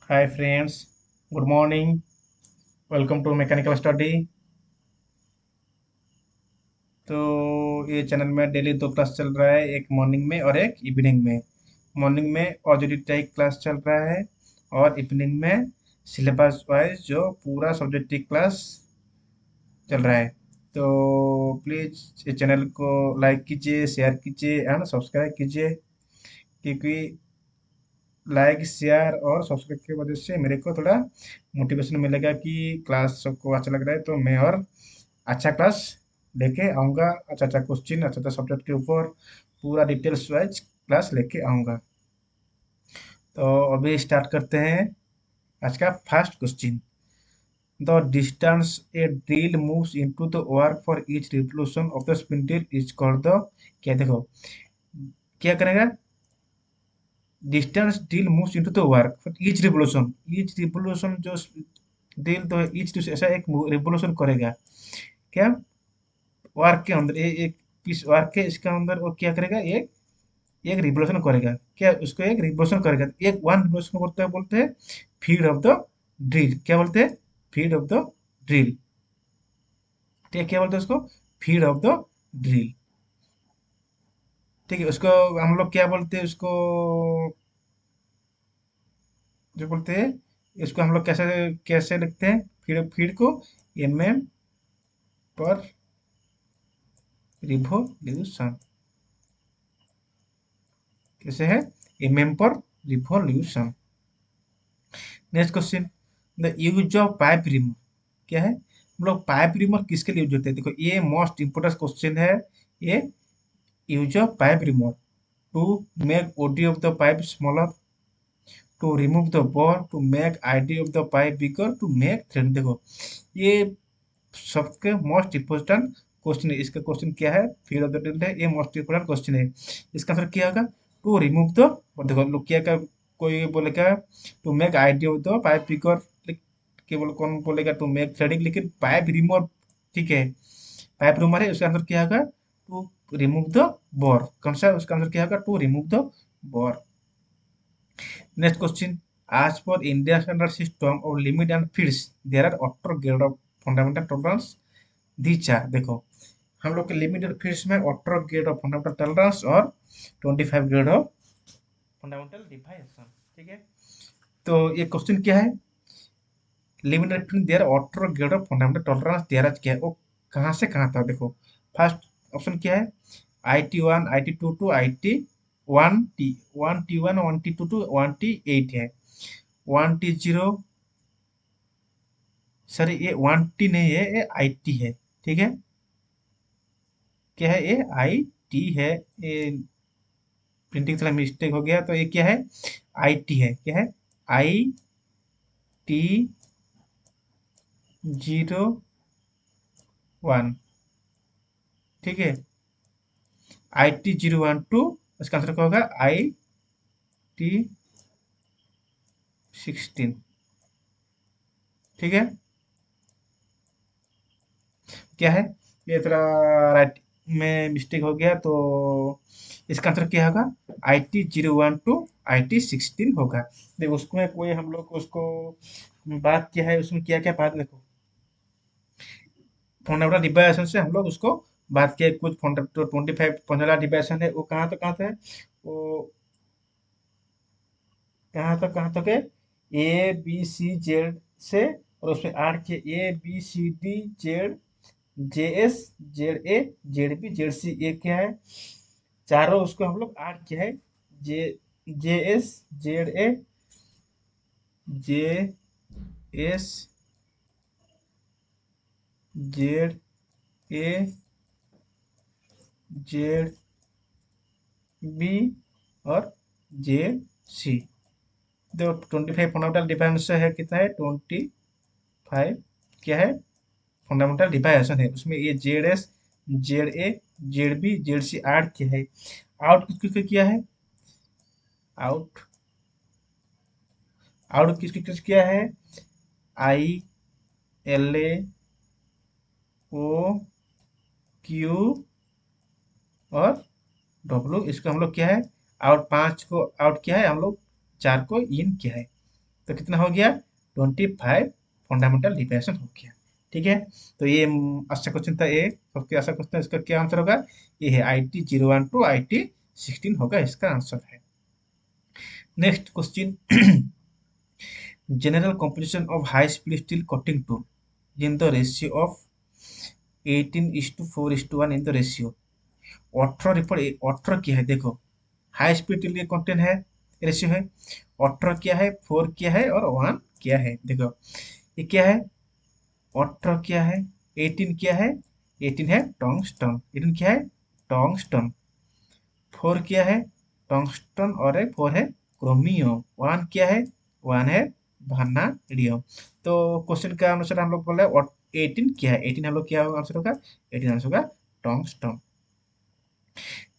Hi friends, good morning. Welcome to mechanical study. तो ये channel में डेली दो क्लास चल रहा है, एक मॉर्निंग में और एक इवनिंग में। मॉर्निंग में ऑडियो टाइप क्लास चल रहा है और इवनिंग में सिलेबस वाइज जो पूरा सब्जेक्ट क्लास चल रहा है। तो प्लीज़ चैनल को लाइक कीजिए, शेयर कीजिए एंड सब्सक्राइब कीजिए, क्योंकि लाइक शेयर और सब्सक्राइब की वजह से मेरे को थोड़ा मोटिवेशन मिलेगा कि क्लास सबको अच्छा लग रहा है, तो मैं और अच्छा क्लास लेके आऊँगा। अच्छा अच्छा क्वेश्चन, अच्छा अच्छा सब्जेक्ट के ऊपर पूरा डिटेल्स वाइज क्लास लेके आऊँगा। तो अभी स्टार्ट करते हैं आज का first question. The distance A drill moves into the work for each revolution of the spindle is called the. क्या देखो, क्या करेगा? Distance drill moves into the work for each revolution जो ड्रिल तो ईच ऐसा एक रिवोल्यूशन करेगा। क्या? वर्क के अंदर एक पीस वर्क के इसके अंदर वो क्या करेगा? एक एक रिवोल्यूशन करेगा। क्या उसको एक रिवोल्यूशन करेगा? एक वन रिवोल्यूशन बोलते हैं फीड ऑफ द ड्रिल। क्या बोलते हैं? Feed of the drill. ठीक है, क्या बोलते हैं उसको? Feed of the drill. ठीक है, उसको हम लोग क्या बोलते हैं उसको? जो बोलते हैं इसको हम लोग कैसे कैसे लिखते हैं? फीड फीड को एम पर रिवोल्यूशन। कैसे है? Per revolution. Next question. The use of pipe remove. क्या है? हम लोग पाइप रिमूव किसके लिए यूज होते हैं? देखो, ये मोस्ट इंपोर्टेंट क्वेश्चन है। ये use of pipe remove to make OD of the pipe smaller, to remove the bore, to make ID of the pipe bigger, to make thread. देखो, ये सबके मोस्ट इम्पोर्टेंट क्वेश्चन है। इसका question क्या है? Feed of the drill है, ये most important question है। इसका आंसर क्या होगा? To remove the. देखो लोग क्या का, कोई बोलेगा to make ID of the pipe bigger, केवल कौन बोलेगा टू मेक थ्रेडिंग, लेकिन पाइप रिमूव। ठीक है, पाइप रिमूवर है, उसका आंसर क्या होगा? To remove the bore. कौन सा? उसका आंसर क्या होगा? To remove the bore. Next question. As per Indian standard system of limit and feeds, there are auto grade of fundamental tolerance. these are, देखो, हम लोग के लिमिट और फीड्स में 18 ग्रेड ऑफ फंडामेंटल टॉलरेंस और 25 grade of fundamental डिवाइएशन। ठीक है, तो ये क्वेश्चन क्या है? लिमिट और feed there 18 grade of fundamental tolerance there क्या है? वो कहाँ से कहाँ था? देखो, फर्स्ट ऑप्शन क्या है? IT1, IT2 to IT1T1, T1 to 1T8 है। 1T0, सॉरी ये 1T नहीं है, ये IT है। ठीक है, क्या है? ये IT है। ये प्रिंटिंग थोड़ा मिस्टेक हो गया, तो ये क्या है? IT है। क्या है? IT01। ठीक है, IT012। इसका आंसर क्या होगा? IT16। ठीक है, क्या है? ये थोड़ा राइट में मिस्टेक हो गया, तो इसका आंसर क्या होगा? IT012 IT16 होगा। देखो, उसमें कोई हम लोग उसको बात क्या है, उसमें क्या क्या बात, देखो, फंडामेंटल डिवाइएशन से हम लोग उसको बात किया। कुछ 25 फंडामेंटल डिवाइएशन है, वो कहाँ तक है? वो कहाँ तक है? ABCZ से, और उसमें आर के ABCD JS ZA ZB ZC, ये क्या है? चारों उसको हम लोग आर किया है। JS JA ZB और JC। जो 25 फंडामेंटल डिफरेंस है, कितना है? 25। क्या है? फंडामेंटल डिवाइएशन है, उसमें ये JS ZA ZB ZC आठ क्या है? आउट किस किस किया है? आउट आउट किस किस किया है? ILA O Q और W। इसको हम लोग क्या है? आउट पांच को आउट किया है हम लोग, चार को इन किया है। तो कितना हो गया 25 फंडामेंटल डिविएशन हो गया। ठीक है, तो ये अच्छा क्वेश्चन था, ये सबसे अच्छा क्वेश्चन। इसका क्या आंसर होगा, ये है IT01 टू IT16 होगा इसका आंसर है। Next question, general composition of high speed steel cutting tool in the ratio of 18:4:1 in the ratio। 18 report 18 क्या है देखो, हाई स्पीड के लिए कंटेंट है, रेशियो है। 18 क्या है, 4 क्या है और 1 क्या है। देखो ये क्या है, 18 क्या है, 18 क्या है, 18 है टंगस्टन, 18 क्या है टंगस्टन। 4 क्या है टंगस्टन और एक 4 है क्रोमियम। 1 क्या है, 1 है वनाडियम। तो क्वेश्चन का आंसर हम लोग बोल रहे हैं 18 क्या है, 18 हम लोग क्या आंसर होगा, 18 आंसर होगा टंगस्टन।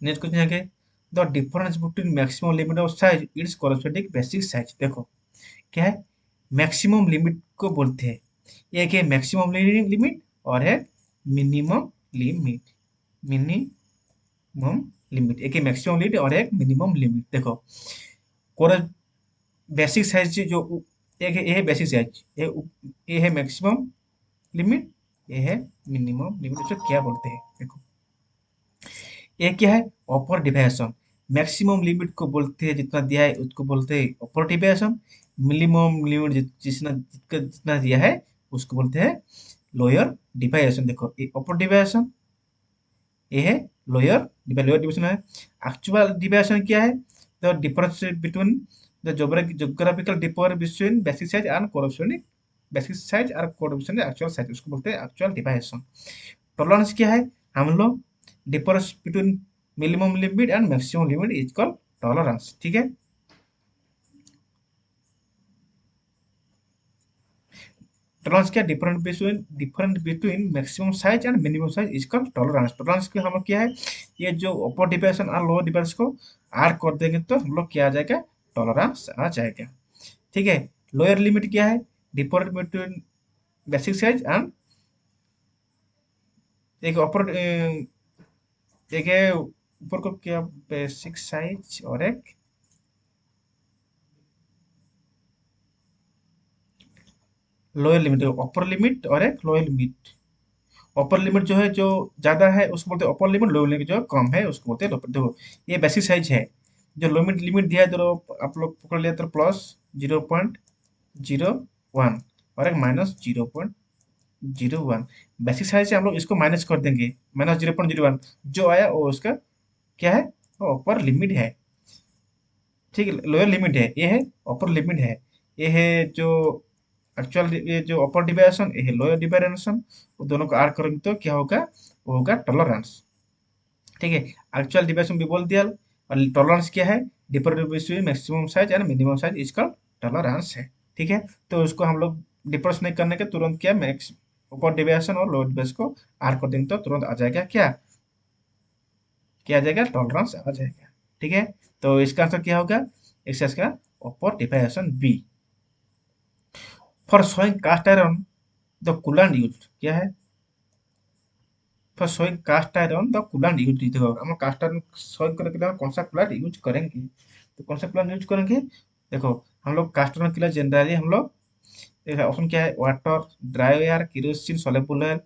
नेक्स्ट क्वेश्चन है the difference between maximum limit of size it's corresponding basic size. देखो क्या है, मैक्सिमम लिमिट को बोलते हैं, एक है मैक्सिमम लिमिट और है मिनिमम लिमिट। मिनिमम लिमिट, एक है मैक्सिमम लिमिट और एक मिनिमम लिमिट। देखो कोरस बेसिक साइज जो एक है, ये है बेसिक साइज, ये है मैक्सिमम लिमिट, ये है मिनिमम लिमिट। इसको क्या बोलते हैं देखो, ये क्या है अपर डिविएशन। मैक्सिमम लिमिट को बोलते हैं जितना दिया है उसको बोलते हैं अपर डिविएशन। मिनिमम लिमिट जितना दिया है उसको बोलते हैं लोअर डिविएशन। देखो ये अपर डिविएशन, ये है लोअर डिविएशन है। एक्चुअल डिविएशन क्या है, the difference between the geographical difference between basic size and corresponding basic size और कोरेस्पॉन्डिंग एक्चुअल साइज, उसको बोलते हैं एक्चुअल डिविएशन। टॉलरेंस क्या है, हम लोग difference between minimum limit and maximum limit is called tolerance. ठीक है, टॉलरेंस क्या, different between maximum size and minimum size is called tolerance. Tolerance के हम लोग क्या है, ये जो अपर डिविएशन और लोअर डिविएशन को ऐड कर देंगे तो हम लोग क्या आ जाएगा, टॉलरेंस आ जाएगा। ठीक है, लोअर लिमिट क्या है, different between basic size and एक अपर एक है ऊपर को क्या बेसिक साइज और एक लोअर लिमिट, अपर लिमिट और एक लोअर लिमिट। अपर लिमिट जो है जो ज्यादा है उसको बोलते हैं अपर लिमिट, लोअर लिमिट जो कम है उसको बोलते हैं लोअर। देखो ये बेसिक साइज है, जो लिमिट लिमिट दिया है तो आप लोग पकड़ लिया तो +0.01 और एक -0.01। बेसिक साइज से हम लोग इसको माइनस कर देंगे, -0.01 जो आया वो उसका क्या है, वो अपर लिमिट है। ठीक है, लोअर लिमिट है, ये है अपर लिमिट है, ये है जो एक्चुअल, ये जो अपर डिविएशन ये है लोअर डिविएशन। वो दोनों को ऐड करेंगे तो क्या होगा, वो होगा टॉलरेंस। ठीक है, एक्चुअल डिविएशन भी बोल दिया, और टॉलरेंस क्या है, difference between maximum size and minimum size इसका टॉलरेंस है। ठीक है, तो उसको हम लोग डिफरेंस नहीं करने के तुरंत क्या मैक्स ऊपर डिविएशन और लोअर डिविएशन को ऐड कर देंगे तो तुरंत आ जाएगा क्या, क्या आ जाएगा, टॉलरेंस आ जाएगा। ठीक है, तो इसका आंसर क्या होगा, एक्सरसाइज का upper deviation B. For showing cast iron the coolant used क्या है, for showing cast iron the coolant used. देखो हम कास्ट आयरन शो करने के लिए कौन सा कूलेंट यूज करेंगे, तो कौन सा कूलेंट यूज करेंगे। देखो हम लोग कास्ट आयरन के लिए जनरली हम लोग ऑप्शन क्या है, water, dry air, kerosene, soluble oil.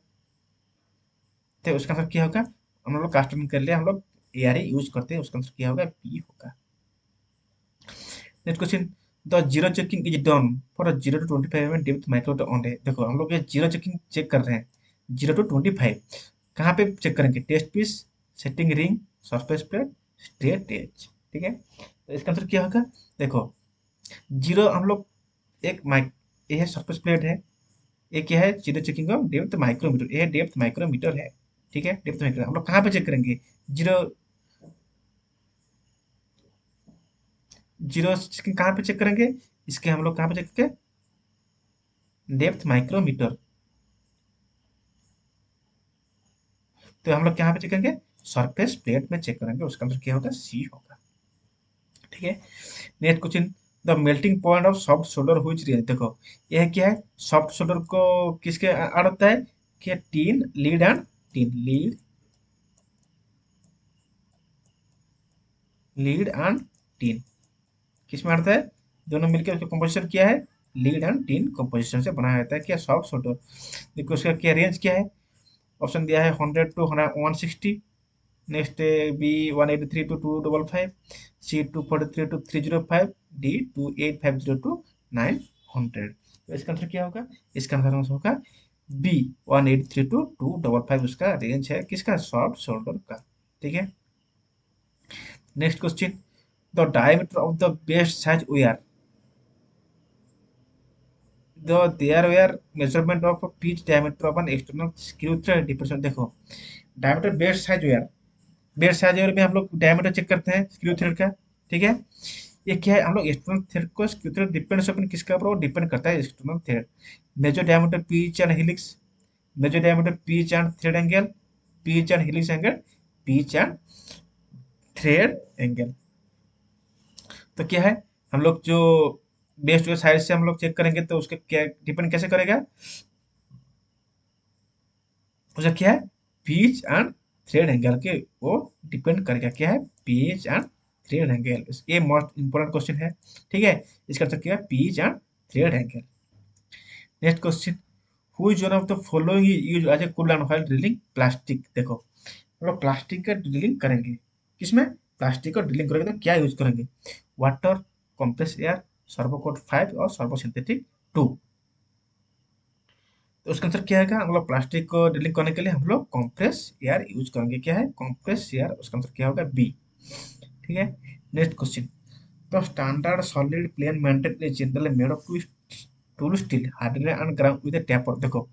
तो उसका आंसर क्या होगा, हम लोग कास्ट आयरन के लिए हम लोग एयर ही यूज करते हैं, उसका आंसर क्या होगा, बी होगा। Next question, the zero checking is done for 0 to 25 mm depth micro on है। देखो हम लोग ये जीरो चेकिंग चेक कर रहे हैं, 0 to 25 कहाँ पे चेक करेंगे, test piece, setting ring, surface plate, straight edge. ठीक है, तो इसका आंसर क्या होगा, देखो जीरो हम लोग एक माइक, ये है सरफेस प्लेट है, ये क्या है zero checking of depth micrometer, ये डेप्थ माइक्रोमीटर है। ठीक है, डेप्थ माइक्रो हम लोग कहाँ पे चेक करेंगे, जीरो जीरो चेकिंग कहाँ पे चेक करेंगे, इसके हम लोग कहाँ पे चेक करेंगे, डेप्थ माइक्रोमीटर। तो हम लोग कहाँ पे चेक करेंगे, सरफेस प्लेट में चेक करेंगे, उसका आंसर क्या होगा, सी होगा। ठीक है, next question, the melting point of soft solder which reaction. देखो यह क्या है, सॉफ्ट सोल्डर को किसके आड़ होता है, क्या tin, lead and teen, lead and teen किस में आता है, दोनों मिलकर उसका कंपोजिशन क्या है, लीड एंड टिन कंपोजिशन से बनाया जाता है। क्या सॉफ्ट सोल्डर, देखो उसका क्या रेंज क्या है, ऑप्शन दिया है 100 to 160, next B 183 to 255, C 243 to 305, D 2850 to 900। तो इसका आंसर क्या होगा, इसका आंसर होगा बी 183 टू 255 उसका रेंज है किसका, सॉफ्ट शोल्डर का। ठीक है, next question, the diameter of the best size wire, there wire measurement of pitch diameter of an external screw thread depends on, देखो diameter best size wire, best size wire में हम लोग diameter check करते हैं screw thread का। ठीक है, ये क्या है, हम लोग एक्सटर्नल थ्रेड को स्क्रू थ्रेड डिपेंड्स अपन किसके ऊपर, वो डिपेंड करता है external thread, major diameter pitch and helix, major diameter pitch and thread angle, pitch and helix angle, pitch and thread angle. तो क्या है, हम लोग जो बेस्ट जो साइड से हम लोग चेक करेंगे तो उसके क्या डिपेंड कैसे करेगा, उसका क्या है, पिच एंड थ्रेड एंगल के वो डिपेंड करेगा, क्या है, पिच एंड थ्रेड एंगल। ये मोस्ट इंपोर्टेंट क्वेश्चन है। ठीक है, इसका आंसर क्या है, pitch and thread angle. Next question, who is one of the following use as a coolant while drilling plastic, देखो हम लोग प्लास्टिक का ड्रिलिंग करेंगे, किसमें, प्लास्टिक का ड्रिलिंग करेंगे तो क्या यूज करेंगे, वाटर, कंप्रेस एयर, सर्वोकोट 5 और सर्वोसिंथेटिक 2। तो उसका आंसर क्या है, हम लोग प्लास्टिक को ड्रिलिंग करने के लिए हम लोग कंप्रेस एयर यूज करेंगे, क्या है, कंप्रेस एयर, उसका आंसर क्या होगा, बी। ठीक है, next question, the standard solid plain maintain is generally made of tool steel hardness and ground with taper, देखो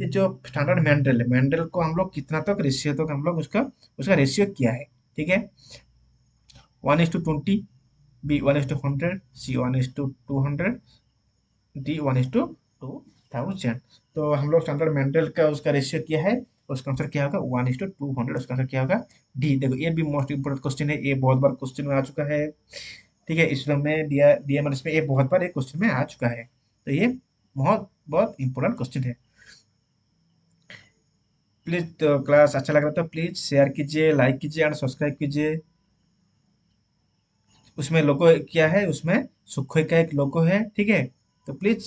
ये जो स्टैंडर्ड मैंडल है, मैंडल को हम लोग कितना तक रेशियो तक हम लोग उसका उसका रेशियो क्या है। ठीक है, 1:20, बी 1:100, सी 1:200, डी 1:2000। तो हम लोग स्टैंडर्ड मैंडल का उसका रेशियो क्या है, उसका आंसर क्या होगा, 1:200, उसका आंसर क्या होगा, डी। देखो ये भी मोस्ट इंपोर्टेंट क्वेश्चन है, ये बहुत बार क्वेश्चन में आ चुका है। ठीक है, इसरो में डीएमएनएस में ये बहुत बार एक क्वेश्चन में आ चुका है, तो ये बहुत बहुत इंपॉर्टेंट क्वेश्चन है। प्लीज, तो क्लास अच्छा लग रहा था प्लीज शेयर कीजिए, लाइक कीजिए एंड सब्सक्राइब कीजिए। उसमें लोगो क्या है, उसमें सुखोई का एक लोगो है। ठीक है, तो please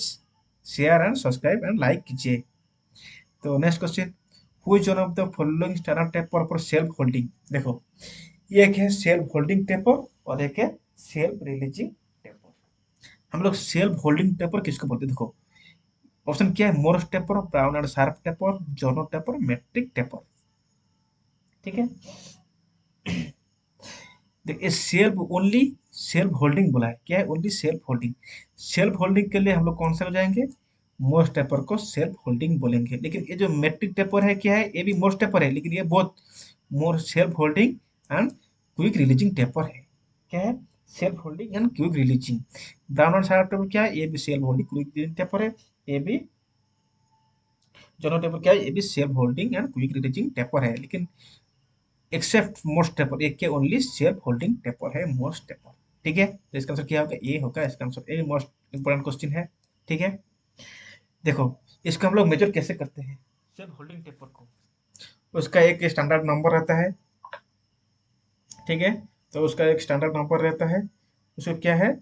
share and subscribe and like कीजिए। तो next question, who is one of the following standard taper for self holding, देखो ये एक है सेल्फ होल्डिंग टेपर और एक है सेल्फ रिलीजिंग टेपर। हम लोग सेल्फ होल्डिंग टेपर किसको बोलते हैं, देखो ऑप्शन क्या है, Morse taper, Brown and Sharpe taper, Jarno taper, metric taper. ठीक है, देखिए सेल्फ ओनली, सेल्फ होल्डिंग बोला है, क्या है, only self holding. Self holding के लिए हम लोग कौन सा हो जाएंगे, मोस्ट टेपर को सेल्फ होल्डिंग बोलेंगे। लेकिन ये जो मेट्रिक टेपर है क्या है, ये भी मोस्ट टेपर है, लेकिन ये बहुत more self holding and quick releasing taper है। क्या है, self holding and quick releasing. Brown and Sharpe taper क्या है, ये भी self holding quick releasing taper है। ये भी जोनो टेपर क्या है, ये भी self holding and quick releasing taper है, लेकिन एक्सेप्ट मोस्ट टेपर, एक के ओनली सेल्फ होल्डिंग टेपर है मोस्ट टेपर। ठीक है, तो इसका आंसर क्या होगा, ये होगा इसका आंसर, ये मोस्ट इंपोर्टेंट क्वेश्चन है। ठीक है, देखो इसको हम लोग मेजर कैसे करते हैं, सेल्फ होल्डिंग टेपर को, उसका एक स्टैंडर्ड नंबर रहता है। ठीक है, तो उसका एक स्टैंडर्ड नंबर रहता है, उसको क्या है,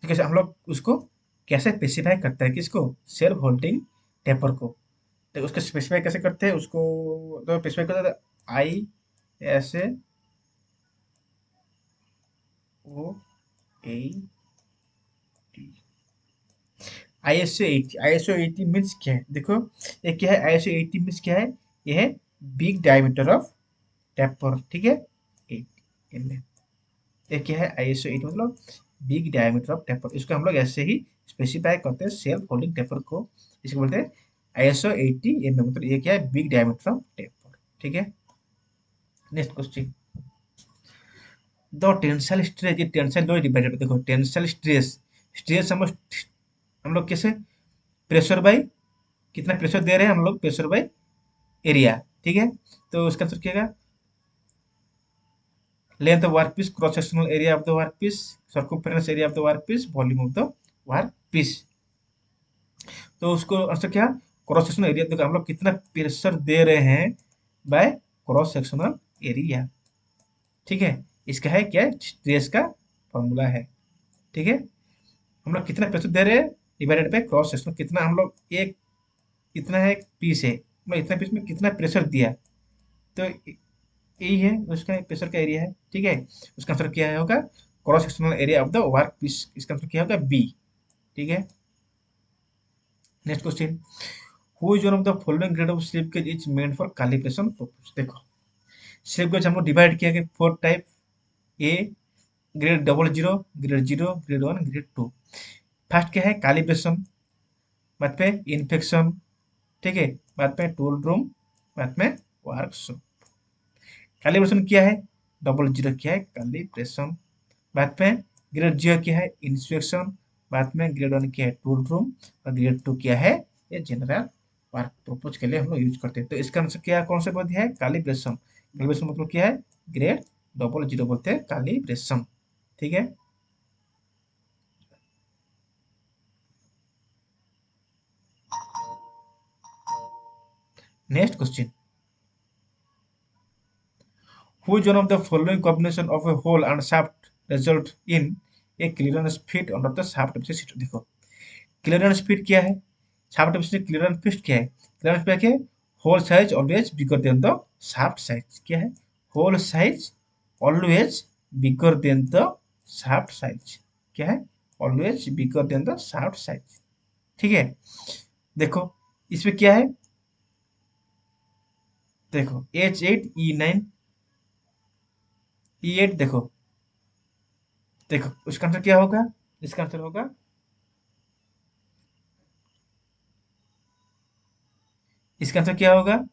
ठीक है, हम लोग उसको कैसे स्पेसिफाई करते हैं, किसको, सेल्फ होल्डिंग टेपर को। तो उसको स्पेसिफाई कैसे करते हैं, उसको तो स्पेसिफाई करते हैं ISO 80, ISO 80 मीन्स क्या है, देखो ये क्या है, ISO 80 मीन्स क्या है, ये है बिग डायमीटर ऑफ टेपर। ठीक है, 80 ये क्या है, ISO 80 मतलब बिग डायमीटर ऑफ टेपर, इसको हम लोग ऐसे ही स्पेसिफाई करते हैं सेल्फ होल्डिंग टेपर को, इसको बोलते हैं ISO 80 मतलब ये क्या है, बिग डायमीटर ऑफ टेपर। ठीक है, next question, the tensile stress, ये टेंसाइल दो डिवाइडेड, देखो टेंसाइल स्ट्रेस, स्ट्रेस हम लोग कैसे, प्रेशर बाई, कितना प्रेशर दे रहे हैं हम लोग, प्रेशर बाई एरिया। ठीक है, तो उसका आंसर क्या है, length of work piece, cross sectional area of the work piece, circumference area of the work piece, volume of the work piece. तो उसको आंसर क्या, क्रॉस सेक्शनल एरिया, देखो हम लोग कितना प्रेशर दे रहे हैं बाय क्रॉस सेक्शनल एरिया। ठीक है, इसका है क्या है, स्ट्रेस का फॉर्मूला है। ठीक है, हम लोग कितना प्रेशर दे रहे हैं डिवाइडेड बाय क्रॉस सेक्शन, कितना हम लोग एक इतना है पीस है, मतलब इतना पीस में कितना प्रेशर दिया, तो यही है उसका प्रेशर का एरिया है। ठीक है, उसका आंसर क्या होगा, cross sectional area of the work piece, इसका आंसर क्या होगा बी। ठीक है, next question, who is one of the following grade of slip gauge is meant for calibration purpose. देखो स्लिप गेज हम लोग डिवाइड किया गया 4 type, a grade 00, grade 0, grade 1, grade 2। First क्या है कैलिब्रेशन, बाद पे इन्फेक्शन, ठीक है, बाद में टूल रूम, बाद में वर्कशॉप। कैलिब्रेशन क्या है, 00 क्या है कैलिब्रेशन, बाद में ग्रेड 0 क्या है इंस्पेक्शन, बाद में ग्रेड 1 क्या है टूल रूम, और ग्रेड 2 क्या है ये जनरल वर्क पर्पज के लिए हम लोग यूज करते हैं। तो इसका आंसर क्या कौन सा पद है कैलिब्रेशन। कैलिब्रेशन मतलब क्या है, ग्रेड 00 बोलते हैं कैलिब्रेशन। ठीक है, next question, which one of the following combination of a hole and shaft result in a clearance fit under the shaft of the system। देखो क्लियरेंस फिट क्या है, शाफ्ट ऑफ क्लियरेंस फिट क्या है, clearance fit क्या है, hole size always bigger than the shaft size. क्या है, hole size always bigger than the shaft size. क्या है, always bigger than the shaft size. ठीक है, देखो इसमें क्या है, देखो H8E9 E8, देखो देखो उसका आंसर क्या होगा, इसका आंसर होगा, इसका आंसर क्या होगा,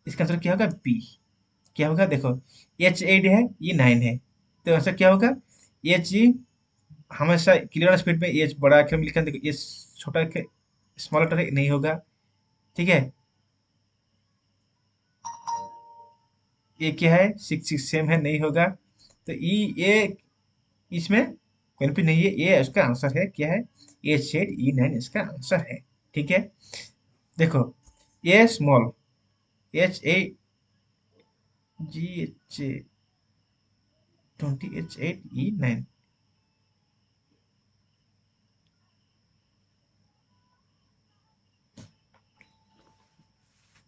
इसका आंसर क्या होगा बी। क्या होगा देखो H8 है, ये 9 है, तो आंसर क्या होगा एच ई, हमेशा क्लियर स्पीड में एच बड़ा अक्षर में लिखा, देखो एच छोटा स्मॉल लेटर नहीं होगा। ठीक है, ये क्या है 6 6 सेम है, नहीं होगा। तो ई ये इसमें कहीं भी नहीं है, ये इसका आंसर है क्या है H8E9 इसका आंसर है। ठीक है, देखो ए स्मॉल H8G20H8E9,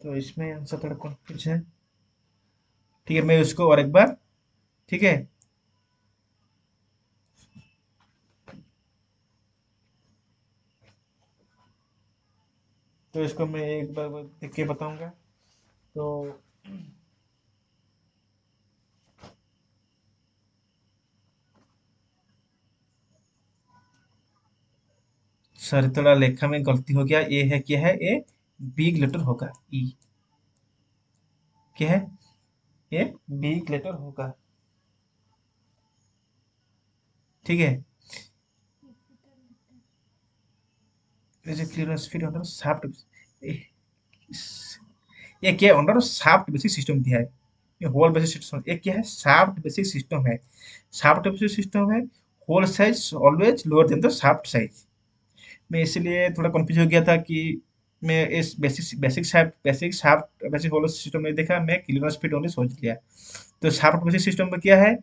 तो इसमें आंसर थोड़ा कन्फ्यूज है। ठीक है, मैं उसको और एक बार, ठीक है, तो इसको मैं एक बार देख के बताऊंगा। तो सर थोड़ा लेखा में गलती हो गया, ये है क्या है, ये बिग लेटर होगा ई। क्या है, ये बिग लेटर होगा। ठीक है, जैसे क्लियरेंस फिट अंडर शाफ्ट, ये क्या है अंडर शाफ्ट बेसिक सिस्टम दिया है, ये होल बेसिक सिस्टम, ये क्या है शाफ्ट बेसिक सिस्टम है। शाफ्ट बेसिक सिस्टम है, hole size always lower than the shaft size. मैं इसलिए थोड़ा कंफ्यूज हो गया था कि मैं इस basic shaft basic hole system नहीं देखा, मैं क्लियरेंस फिट ओनली सोच लिया। तो शाफ्ट बेसिक सिस्टम में क्या है,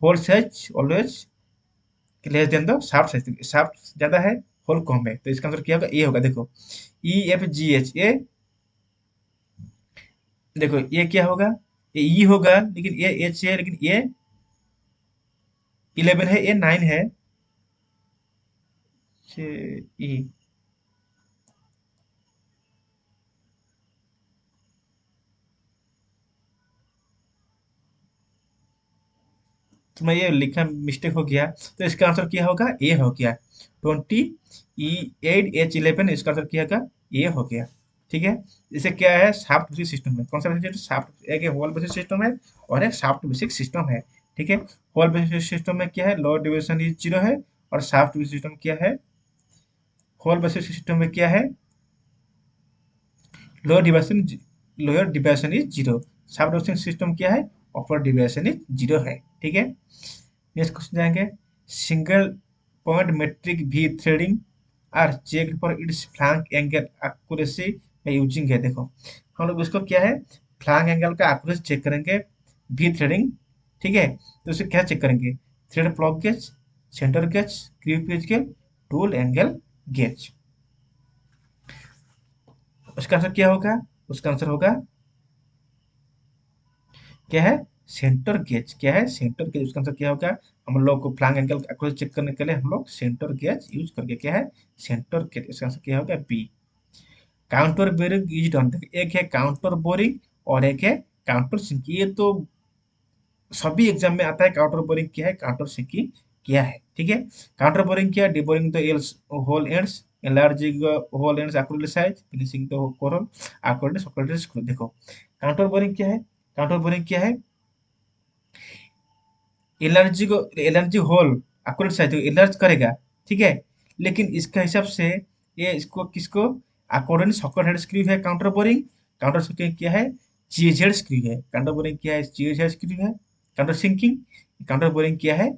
hole size always less than the shaft size, shaft ज्यादा है होल कम है, तो इसका आंसर क्या होगा ए होगा। देखो EFGH, ये देखो ये क्या होगा, ये ई होगा, लेकिन ये एच है, लेकिन ये 11 है, ये 9 है, ई। तो मैं ये लिखा मिस्टेक हो गया, तो इसका आंसर क्या होगा ए हो गया। 20E8H11, इसका आंसर क्या होगा ए हो गया। ठीक है, इसे क्या है शाफ्ट बेसिक सिस्टम है, कौन सा बेसिक शाफ्ट, एक होल बेसिक सिस्टम है और एक शाफ्ट बेसिक सिस्टम है। ठीक है, होल बेसिक सिस्टम में क्या है लोअर डिविएशन इज 0 है, और शाफ्ट बेसिक सिस्टम क्या है, होल बेसिक सिस्टम में क्या है lower deviation, lower deviation is 0, shaft basic system क्या है अपर डिविएशन इज 0 है। ठीक है, नेक्स्ट क्वेश्चन जाएंगे, single point metric V threading are check for its flank angle accuracy using है। देखो हम लोग इसको क्या है फ्लैंक एंगल का एक्यूरेसी चेक करेंगे वी थ्रेडिंग, ठीक है। तो उसे क्या चेक करेंगे, thread plug gauge, centre gauge, creep gauge के, टूल एंगल गेज। उसका आंसर क्या होगा, उसका आंसर होगा क्या है, सेंटर गेज। क्या है, सेंटर गेज। उसका आंसर क्या होगा, हम लोग को फ्लैंग एंगल एक्यूरेसी चेक करने के लिए हम लोग सेंटर गेज यूज करके, क्या है, सेंटर गेज। इसका आंसर क्या होगा, B. Counter boring use on, एक है काउंटर बोरिंग और एक है काउंटर सिंकिंग। ये तो सभी एग्जाम में आता है। काउंटर बोरिंग क्या है, काउंटर सिंकिंग क्या है, ठीक है। काउंटर बोरिंग क्या है, deboring the else hole ends, enlarging hole ends acrylic size, finishing the coral acrylic Socrates screw। देखो काउंटर बोरिंग क्या है, काउंटर बोरिंग क्या है, एलर्जी को, एलर्जी होल एक्यूरेट साइज एलर्ज करेगा, ठीक है। लेकिन इसका हिसाब से ये इसको किसको, अकॉर्डिंग सॉकेट हेड स्क्रू है काउंटर बोरिंग। काउंटर सिंकिंग क्या है, जीएझेड स्क्रू है। काउंटर बोरिंग क्या है, जीएझेड स्क्रू है। काउंटर सिंकिंग, काउंटर बोरिंग क्या है,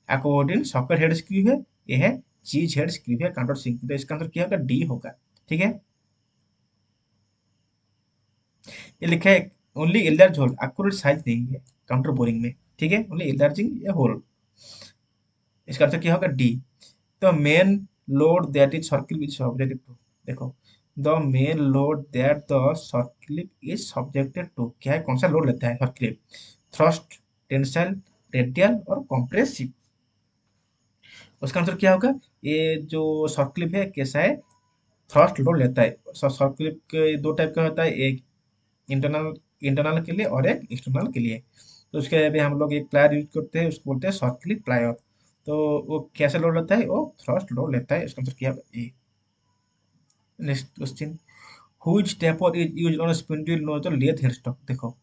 अकॉर्डिंग सॉकेट हेड स्क्रू है। ये है चीज हेड स्क्रू है काउंटर सिंकिंग। तो इसका आंसर क्या होगा, डी होगा, ठीक है। ये लिखा है ओनली एलर्ज होल, एक्यूरेट साइज नहीं है काउंटर बोरिंग में, ठीक है, ओनली एलर्जिंग या होल। इसका आंसर क्या होगा, D. The main load that is circle is subjected to, देखो the main load that the circle is subjected to, क्या है, कौन सा लोड लेता है सर्किल, थ्रस्ट, टेंसाइल, रेडियल और कंप्रेसिव। उसका आंसर क्या होगा, ये जो सर्किल है कैसा है, थ्रस्ट लोड लेता है। सर्किल के दो टाइप का होता है, एक इंटरनल, इंटरनल के लिए और एक एक्सटर्नल के लिए। तो उसके लिए भी हम लोग एक प्लायर यूज करते हैं, उसको बोलते हैं सर्किल प्लायर। तो वो कैसे लोड लेता है, वो थ्रस्ट लोड लेता है। इसका आंसर क्या होगा, A. Next question, which taper is use on spindle nozzle lathe headstock. देखो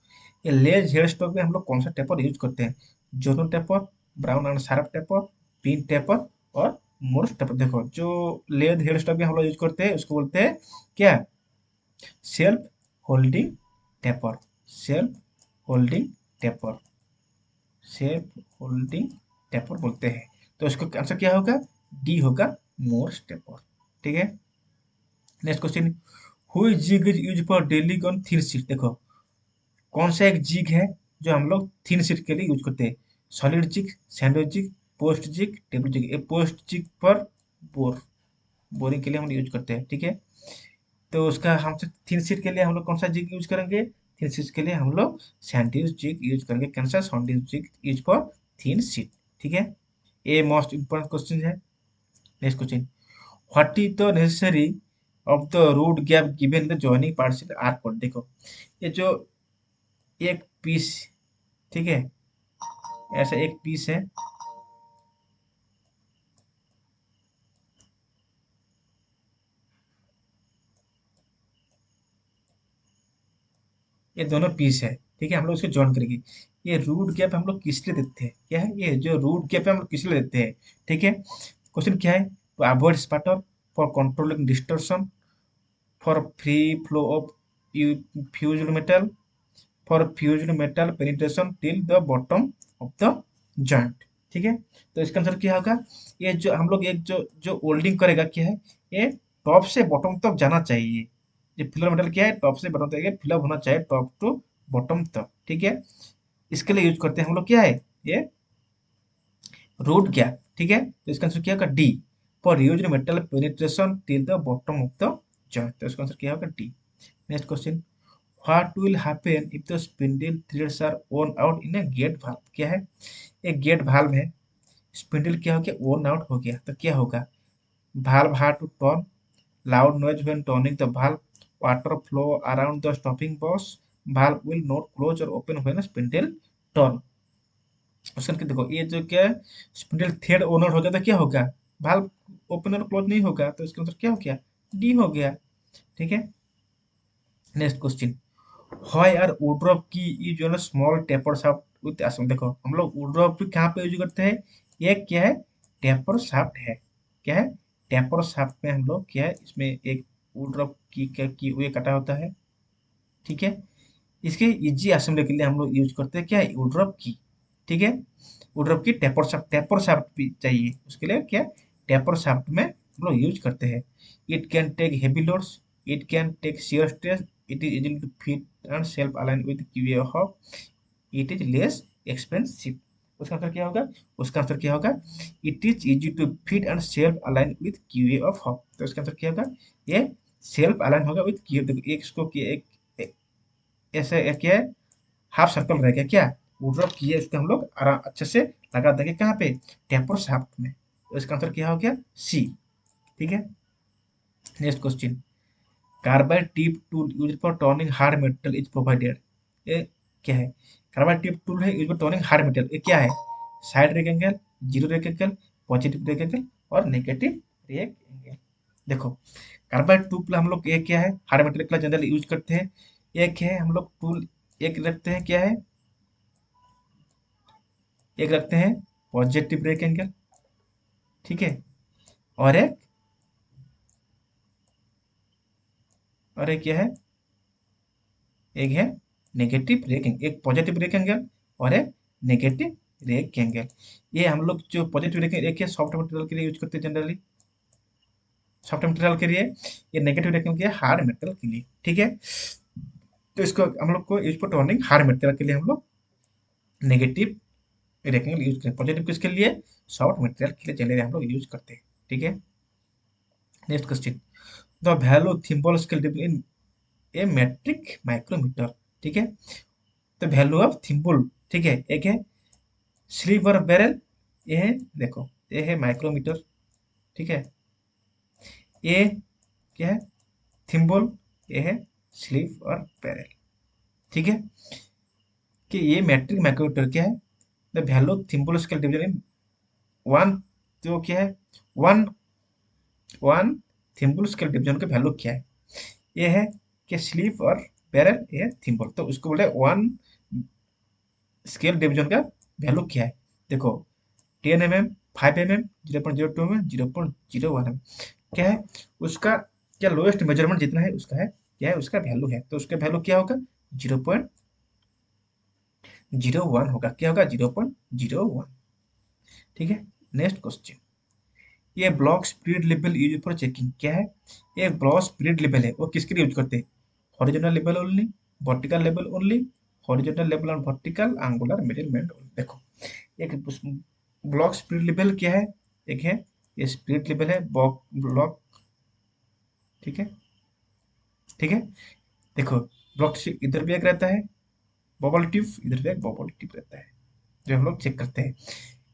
ये लेथ हेडस्टॉक में हम लोग कौन सा टेपर यूज करते हैं, जोनो taper, Brown and Sharpe taper, pin taper और मोर्स टेपर। देखो जो लेथ हेडस्टॉक में हम लोग यूज करते हैं उसको बोलते हैं क्या, self holding taper, self holding taper, self holding taper बोलते हैं। तो इसका आंसर क्या होगा, डी होगा, मोर्स टेपर, ठीक है। Next question, which jig is use for drilling on thin sheet. देखो कौन सा एक जिग है जो हम लोग थिन शीट के लिए यूज करते हैं, solid jig, sandwich jig, post jig, table jig. ये पोस्ट जिग पर बोर, बोरिंग के लिए हम यूज करते हैं, ठीक है। तो उसका हम थिन शीट के लिए हम लोग कौन सा जिग यूज करेंगे, थिन शीट के लिए हम लोग सैंडविच जिग यूज करेंगे। कौन सा, sandwich jig use for thin sheet, ठीक है। ये मोस्ट इंपॉर्टेंट क्वेश्चन है। Next question, what is the necessary of the root gap given the joining partial are code. देखो ये जो एक पीस, ठीक है, ऐसा एक पीस है, ये दोनों पीस है, ठीक है, हम लोग इसको जॉइन करेंगे। ये रूट गैप हम लोग किस लिए देते हैं, क्या है, ये जो रूट गैप है हम लोग किस लिए देते हैं, ठीक है। क्वेश्चन क्या है, to avoid spatter, for controlling distortion, for free flow of fused metal, for fused metal penetration till the bottom of the joint, ठीक है। तो इसका आंसर क्या होगा, ये जो हम लोग एक जो जो होल्डिंग करेगा क्या है, ये टॉप से बॉटम तक जाना चाहिए। ये फिलर मेटल क्या है, टॉप से बॉटम तक फिलअप होना चाहिए, टॉप टू बॉटम तक, ठीक है। इसके लिए यूज करते हैं हम लोग क्या है, ये रूट गैप, ठीक है। तो इसका आंसर क्या होगा, D, for used metal penetration till the bottom of the joint. तो इसका आंसर क्या होगा, D. Next question, what will happen if the spindle threads are worn out in a gate valve. क्या है, एक गेट वाल्व है, spindle क्या हो गया, worn आउट हो गया, तो क्या होगा, valve had to turn, loud noise when turning the valve, water flow around the stopping boss, valve will not close or open when spindle turn। Question के देखो ये जो क्या है, स्पिंडल थ्रेड ओनर हो गया तो क्या होगा, valve ओपन और क्लोज नहीं होगा, तो इसका आंसर क्या हो गया, डी हो गया, ठीक है। नेक्स्ट क्वेश्चन, व्हाई आर वुडरॉप की use on small taper shaft with Assam. देखो हम लोग वुडरॉप भी कहाँ पे यूज करते हैं, ये क्या है, टेपर शाफ्ट है, क्या है, टेपर शाफ्ट में हम लोग क्या है, इसमें एक वुडरॉप की क्या की हुए कटा होता है, ठीक है। इसके इजी असेंबली के लिए हम लोग यूज करते हैं क्या, वुडरॉप की, ठीक है। वुडरॉप की टेपर शाफ्ट भी चाहिए, उसके लिए क्या, टेपर शाफ्ट में हम लोग यूज करते हैं। It can take heavy loads, it can take shear stress, it is easy to fit and self align with QA hub, it is less expensive. उसका आंसर क्या होगा? उसका आंसर क्या होगा? It is easy to fit and self align with QA of hop. तो इसका answer क्या होगा? ये सेल्फ अलाइन होगा विथ क्यूए। देखो एक इसको एक ऐसे एक क्या है, हाफ सर्कल रहेगा क्या, वो ड्रॉप किए उसको हम लोग आराम अच्छे से लगा देंगे कहाँ पे, टेपर शाफ्ट में। तो इसका आंसर क्या हो गया? सी। ठीक है। Next question, carbide tip tool use for turning hard metal is provided. ये क्या है? कार्बाइड टिप टूल है use for turning hard metal. ये क्या है? Side rectangle, zero rectangle, positive rectangle और नेगेटिव रेक्टेंगल। देखो कार्बाइड टूल हम लोग, ये क्या है, हार्ड मेटल के लिए जनरली यूज करते हैं। एक है हम लोग टूल, एक रखते हैं क्या है, एक रखते हैं पॉजिटिव रेक्टेंगल, ठीक है, और एक क्या है, एक है नेगेटिव रेक्टेंगल। एक पॉजिटिव रेक्टेंगल और एक नेगेटिव रेक्टेंगल। ये हम लोग जो पॉजिटिव रेक्टेंगल एक है सॉफ्ट मटेरियल के लिए यूज करते हैं जनरली, सॉफ्ट मटेरियल के लिए। ये नेगेटिव रेक्टेंगल के हार्ड मेटल के लिए, ठीक है। तो इसको हम लोग को use for turning hard material के लिए हम लोग नेगेटिव रेक्टेंगल यूज करते हैं। पॉजिटिव किसके लिए? सॉफ्ट मटेरियल के लिए जनरली हम लोग यूज करते हैं, ठीक है। Next question, the value thimble scale in a metric micrometer, ठीक है। तो वैल्यू ऑफ थिम्बल, ठीक है, एक है स्लीव और बैरल, ये है, देखो ये है माइक्रोमीटर, ठीक है। ये क्या है? थिम्बल, ये है स्लीव और बैरल, ठीक है। कि ये मैट्रिक माइक्रोमीटर क्या है? The value of thimble scale division in one, तो क्या है, one one thimble scale division का वैल्यू क्या है? ये है कि स्लीव और बैरल, ये है थिम्बल, तो उसको बोले वन स्केल डिवीजन का वैल्यू क्या है। देखो 10 mm, 5 mm, 0.02 mm, 0.01 mm, क्या है उसका, क्या लोएस्ट मेजरमेंट जितना है उसका है, क्या है उसका वैल्यू है, तो उसका वैल्यू क्या होगा? 0.01 होगा। क्या होगा? 0.01, ठीक है। नेक्स्ट क्वेश्चन, ये block speed level use for checking क्या है? ये ब्लॉक स्पीड लेवल है, वो किसके लिए यूज करते हैं? Horizontal level only, vertical level only, horizontal level और वर्टिकल एंगुलर मेजरमेंट। देखो एक ब्लॉक स्पीड लेवल क्या है, एक है ये स्पीड लेवल है ब्लॉक, ठीक है, ठीक है। देखो ब्लॉक इधर भी एक रहता है बबल ट्यूब, इधर भी एक बबल ट्यूब रहता है, जो हम लोग चेक करते हैं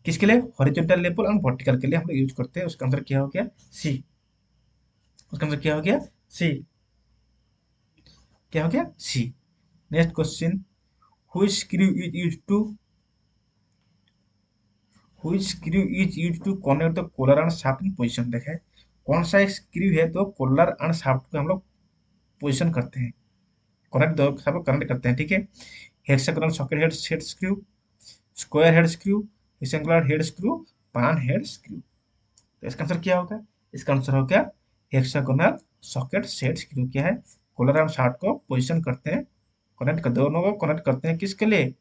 किसके लिए, हॉरिजॉन्टल लेवल और वर्टिकल के लिए हम लोग यूज करते हैं। उसका आंसर क्या हो गया? सी। उसका आंसर क्या हो गया? सी। क्या हो गया? C. Next question, which screw is use to, which screw is use to connect the collar and shaft in position. देखा है कौन सा एक स्क्रू है तो कॉलर एंड शाफ्ट को हम लोग पोजीशन करते हैं, कनेक्ट दो सब कनेक्ट करते हैं, ठीक है। Hexagonal socket head head screw, square head screw, rectangular head screw, पान हेड स्क्रू। तो इसका आंसर क्या होगा? इसका आंसर हो गया हेक्सागोनल सॉकेट सेट स्क्रू। क्या है? कॉलर एंड शाफ्ट को पोजीशन करते हैं, कनेक्ट कर, दोनों को कनेक्ट करते हैं किसके लिए?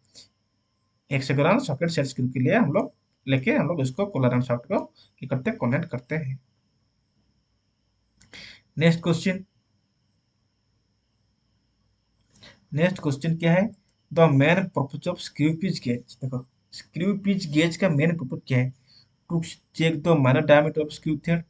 हेक्सागोनल सॉकेट सेट स्क्रू के लिए हम लोग लेके हम लोग इसको कॉलर एंड शाफ्ट को क्या करते हैं? कनेक्ट करते हैं। नेक्स्ट क्वेश्चन, नेक्स्ट क्वेश्चन क्या है? The main purpose of screw pitch gauge. देखो स्क्रू पिच गेज का मेन पर्पज क्या है? To check the minor diameter of screw thread,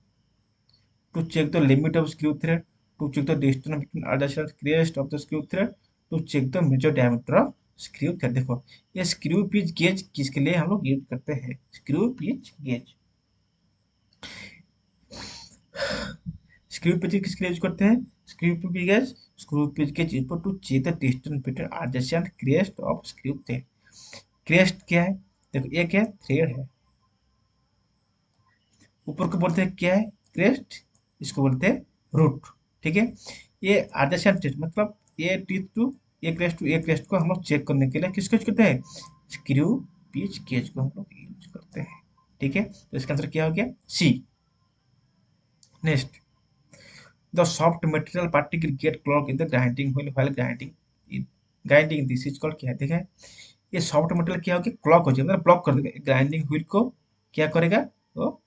to check the limit of screw thread, to check the distance between adjacent crest of the screw thread, to check the major diameter of screw thread। देखो ये screw pitch gauge किसके लिए हम लोग use करते हैं? Screw pitch gauge, screw pitch किसके लिए यूज करते हैं? Screw pitch gauge, screw pitch gauge use to check the distance between adjacent crest of screw thread। Crest क्या है? देखो एक है थ्रेड है, ऊपर को बोलते हैं क्या है? क्रेस्ट, इसको बोलते हैं रूट, ठीक है। ये एडजेसेंट टेस्ट मतलब ये टीथ टू ये क्रेस्ट को हम लोग चेक करने के लिए किसको यूज करते हैं? स्क्रू पिच गेज को हम लोग यूज करते हैं, ठीक है। तो इसका आंसर क्या हो गया? C. Next, the soft material particle get clog in the grinding wheel grinding, grinding this is called क्या है? देखा है ये सॉफ्ट मटेरियल क्या होगा? क्लॉग हो जाएगा मतलब ब्लॉक कर देगा ग्राइंडिंग व्हील को, क्या करेगा? तो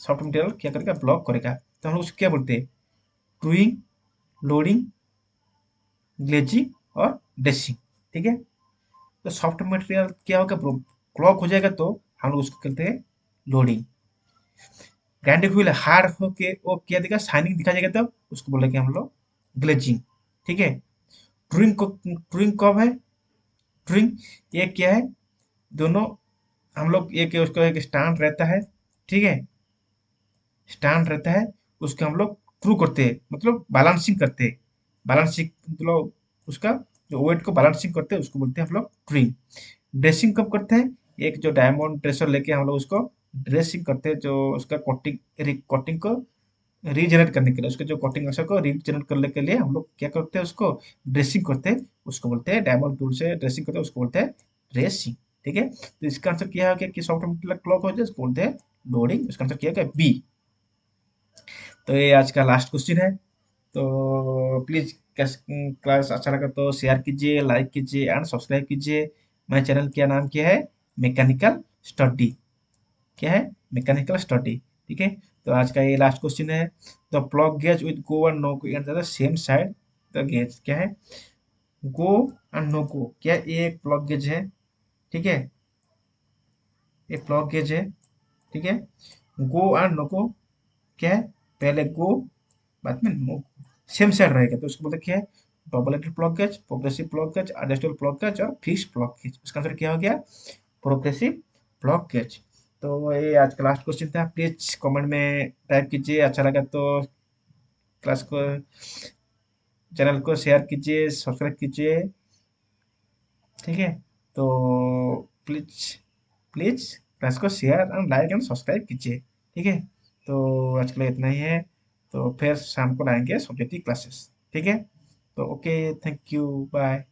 सॉफ्ट मटेरियल क्या करेगा? ब्लॉक करेगा। तो हम लोग उसको क्या बोलते हैं? ट्रूइंग, लोडिंग, ग्लेजिंग और डेसिंग, ठीक है। तो सॉफ्ट मटेरियल क्या होगा ब्रो, क्लॉक हो जाएगा तो हम लोग उसको कहते हैं लोडिंग। ग्राइंडिंग व्हील हार्ड होके वो क्या देगा, शाइनिंग दिखा जाएगा तब उसको बोलेंगे हम लोग ग्लेजिंग। ठीक है। ट्रूइंग को, ट्रूइंग कब है, ट्रूइंग ये क्या है, दोनों हम लोग एक उसका एक स्टैंड रहता है, ठीक है, स्टैंड रहता है, उसको हम लोग ट्रू करते हैं, मतलब बैलेंसिंग करते हैं, बैलेंसिंग मतलब उसका जो वेट को बैलेंसिंग करते हैं उसको बोलते हैं हम लोग ट्रूइंग। ड्रेसिंग कब करते हैं, एक जो डायमंड ड्रेसर लेके हम लोग उसको ड्रेसिंग करते हैं, जो उसका कोटिंग कोटिंग को रीजनरेट करने के लिए, उसके जो कोटिंग अंश को रीजनरेट करने के लिए हम लोग क्या करते हैं, उसको ड्रेसिंग करते हैं, उसको बोलते हैं डायमंड टूल से ड्रेसिंग करते हैं, उसको बोलते हैं ड्रेसिंग। ठीक है, तो इसका आंसर क्या हो गया कि सॉफ्ट मतलब क्लॉक हो जाए उसको बोलते हैं लोडिंग, इसका आंसर क्या हो गया बी। तो ये आज का लास्ट क्वेश्चन है। तो प्लीज क्लास अच्छा लगा तो शेयर कीजिए, लाइक कीजिए एंड सब्सक्राइब कीजिए। मेरे चैनल का नाम क्या है, मैकेनिकल स्टडी, क्या है, मैकेनिकल स्टडी। ठीक है, तो आज का ये लास्ट क्वेश्चन है। The plug gauge with go and no go at the same side, the gauge क्या है, गो एंड नो गो, क्या ये एक प्लग गेज है, ठीक है, ये प्लग गेज है, ठीक है, गो एंड नो गो क्या है, पहले गो बाद में नो, सेम साइड रहेगा तो उसको बोलते हैं क्या है, double headed plug gauge, progressive plug gauge, adjustable plug gauge और फिक्स्ड प्लग गेज। इसका आंसर क्या हो गया, प्रोग्रेसिव प्लग गेज। तो ये आज का लास्ट क्वेश्चन था, प्लीज कमेंट में टाइप कीजिए, अच्छा लगा तो क्लास को, चैनल को शेयर कीजिए, सब्सक्राइब कीजिए। ठीक है, तो प्लीज प्लीज क्लास को share and like and subscribe कीजिए। ठीक है, तो आज के लिए इतना ही है, तो फिर शाम को लाएंगे सब्जेक्टिव क्लासेस। ठीक है, तो ओके, थैंक यू, बाय।